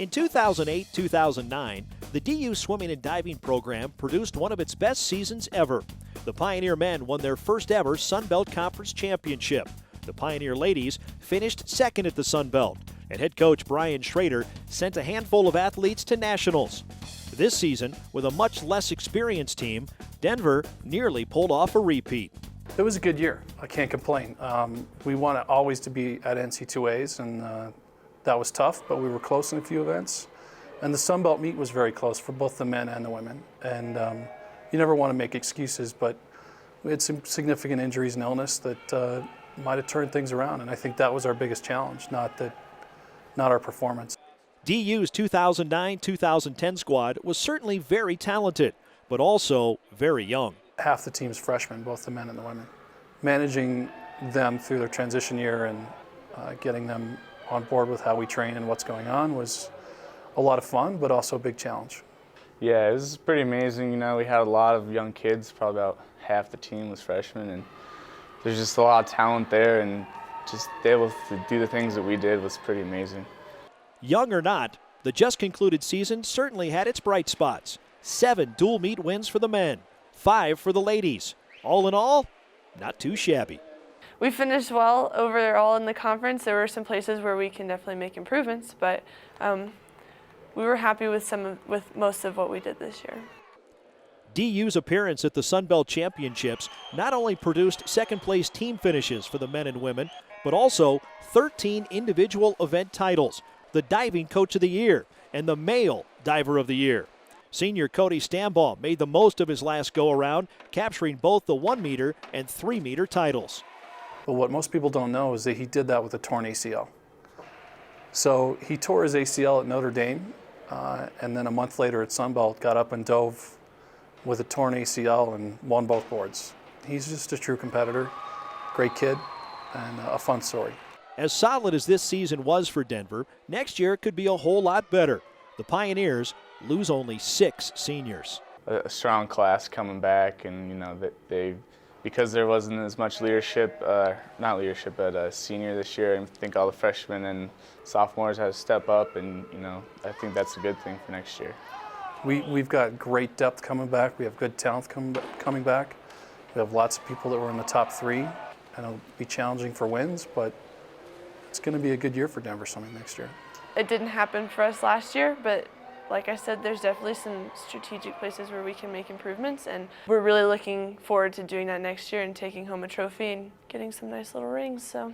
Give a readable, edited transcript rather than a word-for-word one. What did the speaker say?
In 2008-2009, the DU swimming and diving program produced one of its best seasons ever. The Pioneer men won their first ever Sun Belt Conference championship. The Pioneer ladies finished second at the Sun Belt, and head coach Brian Schrader sent a handful of athletes to nationals. This season, with a much less experienced team, Denver nearly pulled off a repeat. It was a good year. I can't complain. We wanted always to be at NC2As, and that was tough, but we were close in a few events. And the Sun Belt meet was very close for both the men and the women. And you never want to make excuses, but we had some significant injuries and illness that might have turned things around, and I think that was our biggest challenge, not our performance. DU's 2009-2010 squad was certainly very talented, but also very young. Half the team's freshmen, both the men and the women. Managing them through their transition year and getting them on board with how we train and what's going on was a lot of fun, but also a big challenge. Yeah, it was pretty amazing. You know, we had a lot of young kids, probably about half the team was freshmen, and there's just a lot of talent there, and just able to do the things that we did was pretty amazing. Young or not, the just concluded season certainly had its bright spots. 7 dual meet wins for the men, 5 for the ladies. All in all, not too shabby. We finished well overall in the conference. There were some places where we can definitely make improvements, but we were happy with most of what we did this year. DU's appearance at the Sun Belt Championships not only produced second-place team finishes for the men and women, but also 13 individual event titles, the Diving Coach of the Year and the Male Diver of the Year. Senior Cody Stambaugh made the most of his last go-around, capturing both the 1-meter and 3-meter titles. But what most people don't know is that he did that with a torn ACL. So he tore his ACL at Notre Dame, and then a month later at Sun Belt got up and dove with a torn ACL and won both boards. He's just a true competitor, great kid, and a fun story. As solid as this season was for Denver, next year could be a whole lot better. The Pioneers lose only 6 seniors. A strong class coming back, and you know that because there wasn't as much leadership, not leadership, but senior this year. I think all the freshmen and sophomores had to step up, and you know I think that's a good thing for next year. We've got great depth coming back. We have good talent coming back. We have lots of people that were in the top 3, and it'll be challenging for wins, but it's going to be a good year for Denver swimming next year. It didn't happen for us last year, but like I said, there's definitely some strategic places where we can make improvements, and we're really looking forward to doing that next year and taking home a trophy and getting some nice little rings. So.